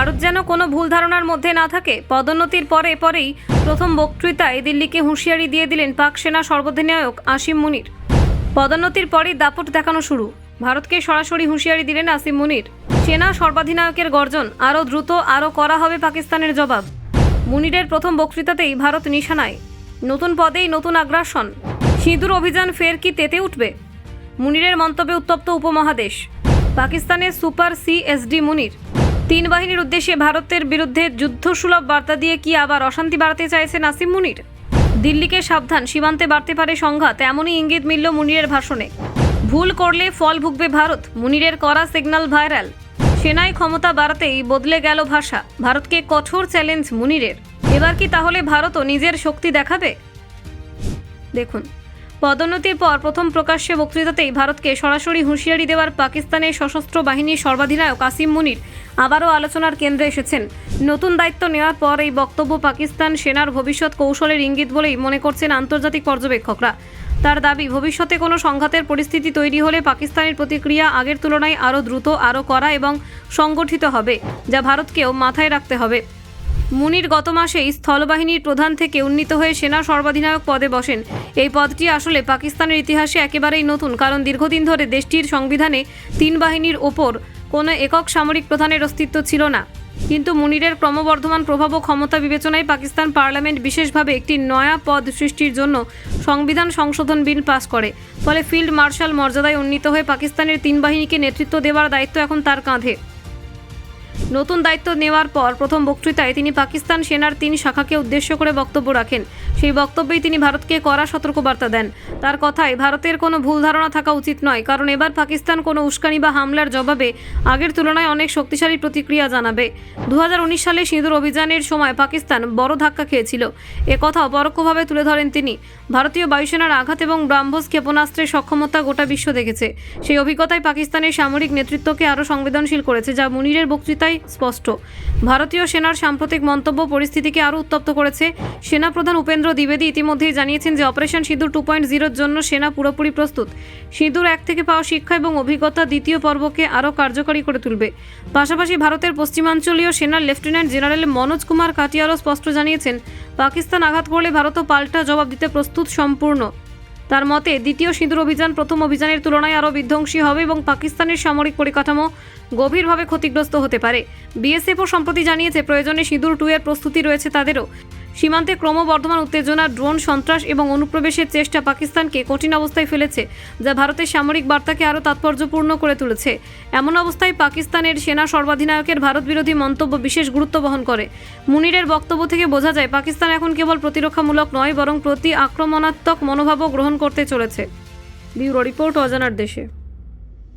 ভারত যেন কোনো ভুল ধারণার মধ্যে না থাকে। পদোন্নতির পরেই প্রথম বক্তৃতায় দিল্লিকে হুঁশিয়ারি দিয়ে দিলেন পাক সেনা সর্বাধিনায়ক আসিম মুনির। পদোন্নতির পরেই দাপট দেখানো শুরু। ভারতকে সরাসরি হুঁশিয়ারি দিলেন আসিম মুনির। সেনা সর্বাধিনায়কের গর্জন, আরও দ্রুত, আরও করা হবে পাকিস্তানের জবাব। মুনিরের প্রথম বক্তৃতাতেই ভারত নিশানায়। নতুন পদেই নতুন আগ্রাসন। সিঁদুর অভিযান ফের কি তেতে উঠবে? মুনিরের মন্তব্যে উত্তপ্ত উপমহাদেশ। পাকিস্তানের সুপার সিএসডি মুনির। তিন বাহিনীর উদ্দেশ্যে ভারতের বিরুদ্ধে যুদ্ধসুলভ বার্তা দিয়ে কি আবার অশান্তি বাড়াতে চাইছেন আসিম মুনির? দিল্লিকে সাবধান, সীমান্তে বাড়তে পারে সংঘাত, এমনই ইঙ্গিত মিলল মুনিরের ভাষণে। ভুল করলে ফল ভুগবে ভারত, মুনিরের করা সিগন্যাল ভাইরাল। সেনায় ক্ষমতা বাড়াতেই বদলে গেল ভাষা। ভারতকে কঠোর চ্যালেঞ্জ মুনিরের। এবার কি তাহলে ভারতও নিজের শক্তি দেখাবে? দেখুন, পদোন্নতির পর প্রথম প্রকাশ্যে বক্তৃতাতেই ভারতকে সরাসরি হুঁশিয়ারি দেওয়ার পাকিস্তানের সশস্ত্র বাহিনীর সর্বাধিনায়ক আসিম মুনির আবারও আলোচনার কেন্দ্রে এসেছেন। নতুন দায়িত্ব নেওয়ার পর এই বক্তব্য পাকিস্তান সেনার ভবিষ্যৎ কৌশলের ইঙ্গিত বলেই মনে করছেন আন্তর্জাতিক পর্যবেক্ষকরা। তার দাবি, ভবিষ্যতে কোনো সংঘাতের পরিস্থিতি তৈরি হলে পাকিস্তানের প্রতিক্রিয়া আগের তুলনায় আরও দ্রুত, আরও কড়া এবং সংগঠিত হবে, যা ভারতকেও মাথায় রাখতে হবে। মুনির গত মাসেই স্থলবাহিনীর প্রধান থেকে উন্নীত হয়ে সেনা সর্বাধিনায়ক পদে বসেন। এই পদটি আসলে পাকিস্তানের ইতিহাসে একেবারেই নতুন, কারণ দীর্ঘদিন ধরে দেশটির সংবিধানে তিন বাহিনীর ওপর কোনো একক সামরিক প্রধানের অস্তিত্ব ছিল না। কিন্তু মুনিরের ক্রমবর্ধমান প্রভাব ও ক্ষমতা বিবেচনায় পাকিস্তান পার্লামেন্ট বিশেষভাবে একটি নয়া পদ সৃষ্টির জন্য সংবিধান সংশোধন বিল পাস করে। ফলে ফিল্ড মার্শাল মর্যাদায় উন্নীত হয়ে পাকিস্তানের তিন বাহিনীকে নেতৃত্ব দেওয়ার দায়িত্ব এখন তার কাঁধে। নতুন দায়িত্ব নেওয়ার পর প্রথম বক্তৃতায় তিনি পাকিস্তান সেনার তিন শাখাকে উদ্দেশ্য করে বক্তব্য রাখেন। সেই বক্তব্যেই তিনি ভারতকে কড়া সতর্কবার্তা দেন। তার কথায়, ভারতের কোনো ভুল ধারণা থাকা উচিত নয়, কারণ এবার পাকিস্তান কোনো উস্কানি বা হামলার জবাবে আগের তুলনায় অনেক শক্তিশালী প্রতিক্রিয়া জানাবে। 2019 সালে সিঁদুর অভিযানের সময় পাকিস্তান বড় ধাক্কা খেয়েছিল। একথাও পরোক্ষভাবে তুলে ধরেন তিনি। ভারতীয় বায়ুসেনার আঘাত এবং ব্রাহ্মস ক্ষেপণাস্ত্রের সক্ষমতা গোটা বিশ্ব দেখেছে। সেই অভিজ্ঞতায় পাকিস্তানের সামরিক নেতৃত্বকে আরও সংবেদনশীল করেছে, যা মুনিরের বক্তৃতায় স্পষ্ট। ভারতীয় সেনার সাম্প্রতিক মন্তব্য পরিস্থিতিকে আরও উত্তপ্ত করেছে। সেনাপ্রধান উপেন্দ্র দ্বিবেদী ইতিমধ্যেই জানিয়েছেন যে অপারেশন সিঁদুর 2.0-র জন্য সেনা পুরোপুরি প্রস্তুত। সিঁদুর 1 থেকে পাওয়া শিক্ষা এবং অভিজ্ঞতা দ্বিতীয় পর্বকে আরও কার্যকরী করে তুলবে। পাশাপাশি ভারতের পশ্চিমাঞ্চলীয় সেনার লেফটেন্যান্ট জেনারেল মনোজ কুমার কাটিয়ারও স্পষ্ট জানিয়েছেন, পাকিস্তান আঘাত করলে ভারতও পাল্টা জবাব দিতে প্রস্তুত সম্পূর্ণ। তার মতে, দ্বিতীয় সিঁদুর অভিযান প্রথম অভিযানের তুলনায় আরও বিধ্বংসী হবে এবং পাকিস্তানের সামরিক পরিকাঠামো গভীরভাবে ক্ষতিগ্রস্ত হতে পারে। বিএসএফও সম্প্রতি জানিয়েছে, প্রয়োজনে সিঁদুর 2 এর প্রস্তুতি রয়েছে তাদেরও। সীমান্তে ক্রমবর্ধমান উত্তেজনা, ড্রোন সন্ত্রাস এবং অনুপ্রবেশের চেষ্টা পাকিস্তানকে কঠিন অবস্থায় ফেলেছে, যা ভারতের সামরিক বার্তাকে আরও তাৎপর্যপূর্ণ করে তুলেছে। এমন অবস্থায় পাকিস্তানের সেনা সর্বাধিনায়কের ভারত বিরোধী মন্তব্য বিশেষ গুরুত্ব বহন করে। মুনিরের বক্তব্য থেকে বোঝা যায়, পাকিস্তান এখন কেবল প্রতিরক্ষামূলক নয়, বরং প্রতি আক্রমণাত্মক মনোভাবও গ্রহণ করতে চলেছে। ব্যুরো রিপোর্ট, অজানার দেশে।